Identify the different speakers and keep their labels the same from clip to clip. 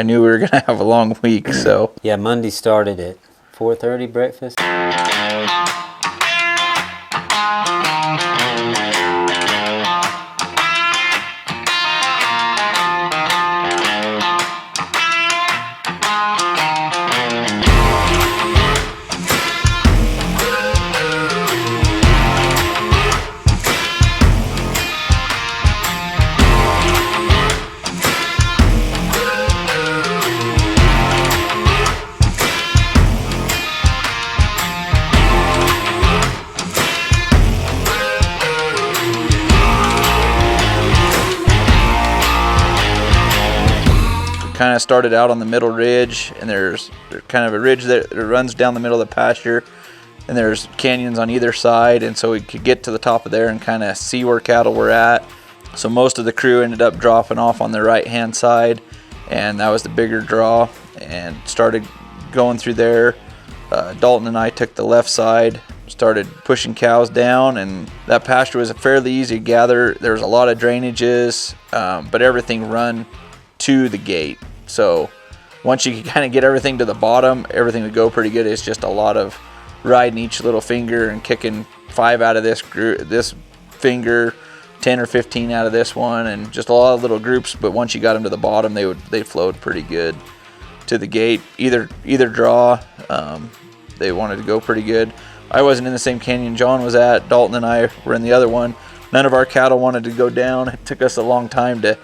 Speaker 1: I knew we were going to have a long week, so.
Speaker 2: Yeah, Monday started at 4:30 breakfast.
Speaker 1: Kind of started out on the middle ridge, and there's kind of a ridge that runs down the middle of the pasture, and there's canyons on either side, and so we could get to the top of there and kind of see where cattle were at. So most of the crew ended up dropping off on the right hand side, and that was the bigger draw, and started going through there. Dalton and I took the left side, started pushing cows down, and that pasture was fairly easy to gather. There was a lot of drainages, but everything run to the gate. So once you kind of get everything to the bottom, everything would go pretty good. It's just a lot of riding each little finger and kicking 5 out of this finger, 10 or 15 out of this one, and just a lot of little groups. But once you got them to the bottom, they flowed pretty good to the gate. Either draw, they wanted to go pretty good. I wasn't in the same canyon John was at. Dalton and I were in the other one. None of our cattle wanted to go down. It took us a long time to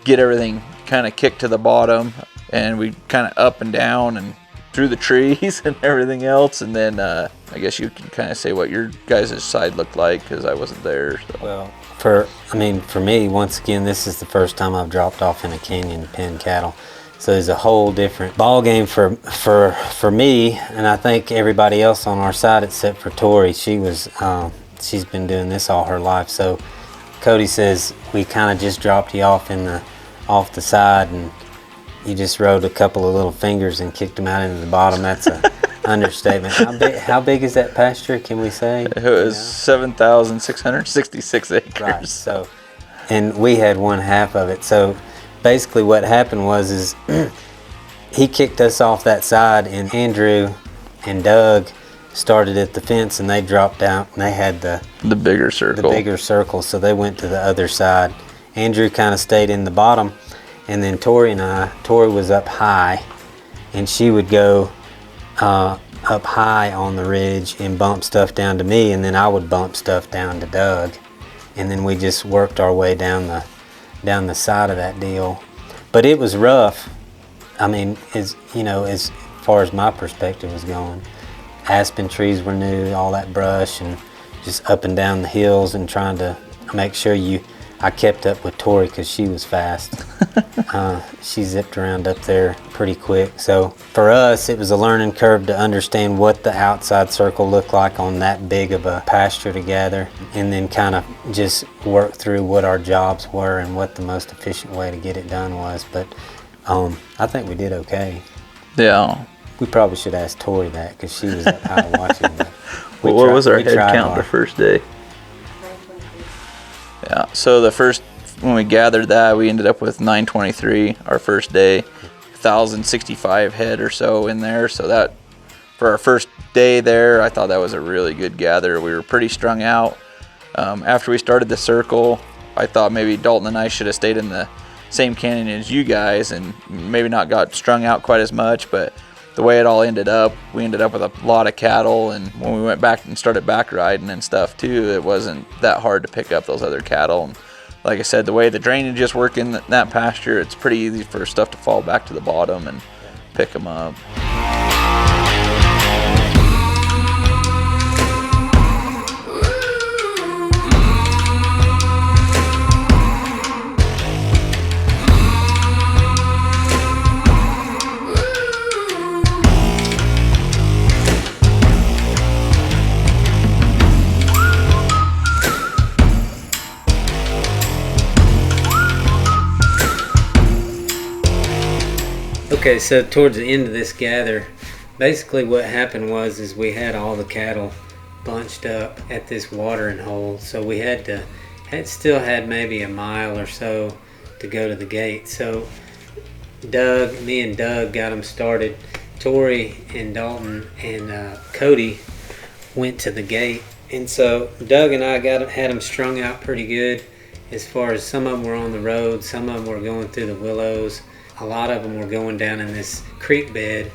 Speaker 1: get everything kind of kicked to the bottom, and we kind of up and down and through the trees and everything else. And then I guess you can kind of say what your guys' side looked like, because I wasn't there. So.
Speaker 2: Well, for me, once again, this is the first time I've dropped off in a canyon to pen cattle. So there's a whole different ball game for me, and I think everybody else on our side except for Tori. She's been doing this all her life. So Cody says we kind of just dropped you off off the side, and you just rode a couple of little fingers and kicked them out into the bottom. That's an understatement. How big is that pasture, can we say?
Speaker 1: It was 7,666 acres.
Speaker 2: Right. So, and we had one half of it. So basically what happened was he kicked us off that side, and Andrew and Doug started at the fence, and they dropped out, and they had the
Speaker 1: bigger circle.
Speaker 2: So they went to the other side. Andrew kind of stayed in the bottom, and then Tori was up high, and she would go up high on the ridge and bump stuff down to me, and then I would bump stuff down to Doug, and then we just worked our way down the side of that deal. But it was rough. I mean, as far as my perspective was going, aspen trees were new, all that brush, and just up and down the hills, and trying to make sure I kept up with Tori because she was fast. She zipped around up there pretty quick. So for us, it was a learning curve to understand what the outside circle looked like on that big of a pasture to gather, and then kind of just work through what our jobs were and what the most efficient way to get it done was. But I think we did okay.
Speaker 1: Yeah.
Speaker 2: We probably should ask Tori that, because she was up high watching.
Speaker 1: What was our head count the first day? Yeah, so when we gathered that, we ended up with 923 our first day, 1,065 head or so in there. So that, for our first day there, I thought that was a really good gather. We were pretty strung out. After we started the circle, I thought maybe Dalton and I should have stayed in the same canyon as you guys and maybe not got strung out quite as much, but the way it all ended up, we ended up with a lot of cattle, and when we went back and started back riding and stuff too, it wasn't that hard to pick up those other cattle. And like I said, the way the drainage just work in that pasture, it's pretty easy for stuff to fall back to the bottom and pick them up.
Speaker 2: Okay, so towards the end of this gather, basically what happened was we had all the cattle bunched up at this watering hole, so we still had maybe a mile or so to go to the gate. So me and Doug got them started. Tori and Dalton and Cody went to the gate, and so Doug and I had them strung out pretty good. As far as some of them were on the road, some of them were going through the willows, a lot of them were going down in this creek bed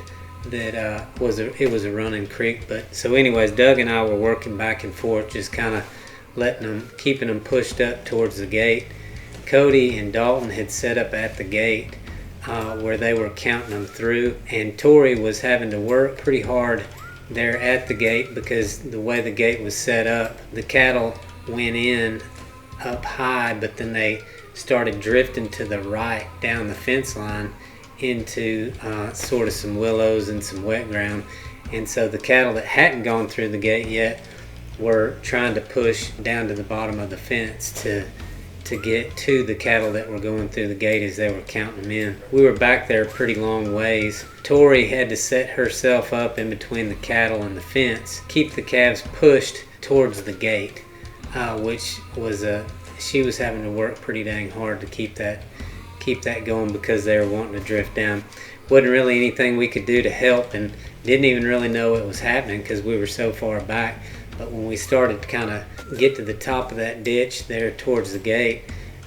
Speaker 2: that was a running creek. But so anyways, Doug and I were working back and forth, just kind of keeping them pushed up towards the gate. Cody and Dalton had set up at the gate where they were counting them through, and Tori was having to work pretty hard there at the gate because the way the gate was set up, the cattle went in up high, but then they started drifting to the right down the fence line into sort of some willows and some wet ground. And so the cattle that hadn't gone through the gate yet were trying to push down to the bottom of the fence to get to the cattle that were going through the gate as they were counting them in. We were back there a pretty long ways. Tori had to set herself up in between the cattle and the fence, keep the calves pushed towards the gate, which was she was having to work pretty dang hard to keep that going because they were wanting to drift down. Wasn't really anything we could do to help, and didn't even really know what was happening because we were so far back. But when we started to kind of get to the top of that ditch there towards the gate,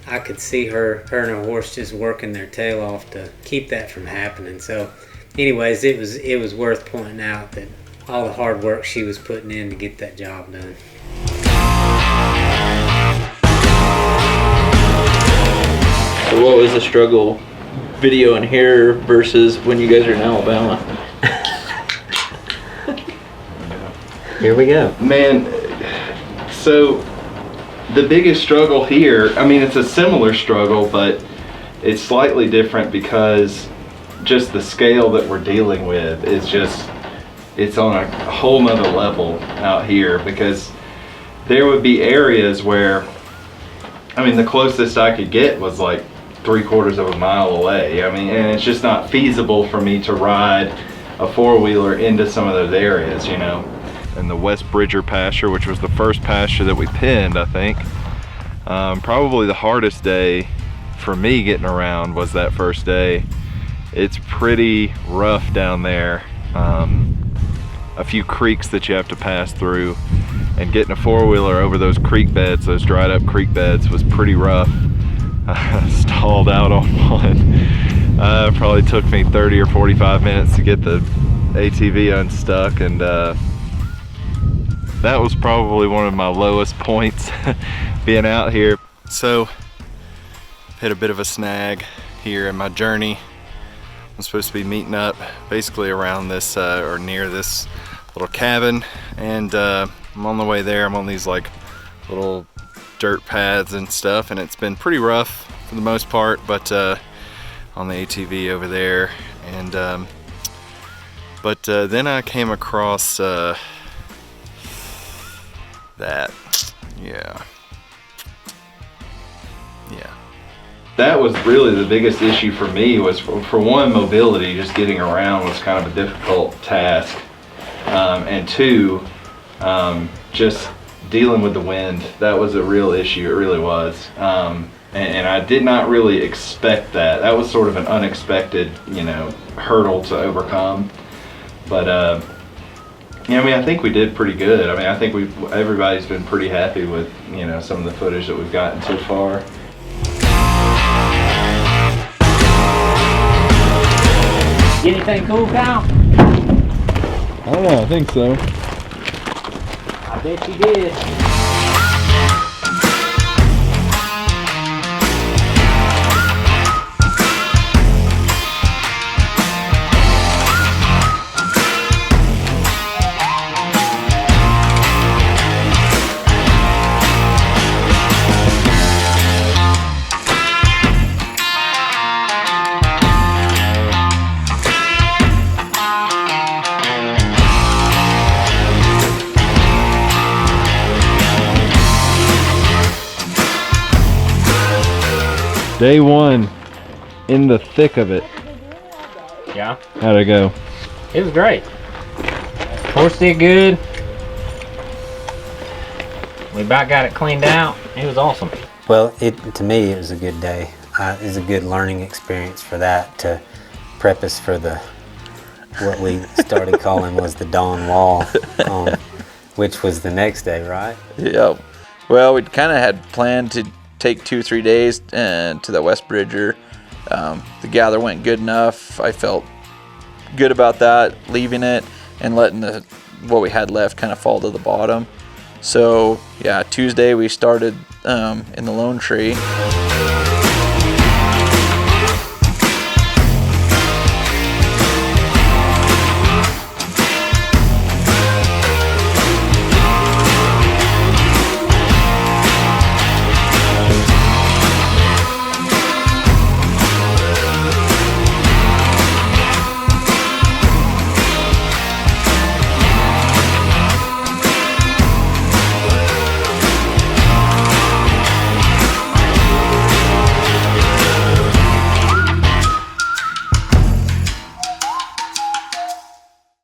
Speaker 2: I could see her and her horse just working their tail off to keep that from happening. So anyways, it was worth pointing out that all the hard work she was putting in to get that job done.
Speaker 1: So what was the struggle videoing here versus when you guys are in Alabama?
Speaker 2: Here we go.
Speaker 3: Man, so the biggest struggle here, I mean, it's a similar struggle, but it's slightly different because just the scale that we're dealing with is just, it's on a whole nother level out here, because there would be areas where, I mean, the closest I could get was like 3/4 of a mile away. I mean, and it's just not feasible for me to ride a four-wheeler into some of those areas, you know. And the West Bridger pasture, which was the first pasture that we pinned, I think. Probably the hardest day for me getting around was that first day. It's pretty rough down there. A few creeks that you have to pass through, and getting a four-wheeler over those creek beds, those dried up creek beds, was pretty rough. I stalled out on one. Probably took me 30 or 45 minutes to get the ATV unstuck, and that was probably one of my lowest points being out here. So hit a bit of a snag here in my journey. I'm supposed to be meeting up basically around this or near this little cabin, and I'm on the way there. I'm on these like little dirt paths and stuff, and it's been pretty rough for the most part, but on the ATV over there. And but then I came across that, yeah. That was really the biggest issue for me, was for one, mobility, just getting around was kind of a difficult task. And two, just dealing with the wind. That was a real issue, it really was. And I did not really expect that. That was sort of an unexpected, you know, hurdle to overcome. But yeah, I mean, I think we did pretty good. I mean, I think everybody's been pretty happy with, you know, some of the footage that we've gotten so far.
Speaker 2: Anything cool, Kyle?
Speaker 3: I don't know, I think so.
Speaker 2: I bet you did.
Speaker 3: Day one, in the thick of it.
Speaker 4: Yeah,
Speaker 3: How'd it go?
Speaker 4: it was great. Horse did good. We about got it cleaned out. It was awesome.
Speaker 2: Well, to me, it was a good day. is a good learning experience for that to prep us for what we started calling was the Dawn Wall, which was the next day, right?
Speaker 1: Yeah. Well, we kind of had planned to take 2-3 days to the West Bridger. The gather went good enough. I felt good about that, leaving it and letting what we had left kind of fall to the bottom. So yeah, Tuesday we started in the Lone Tree.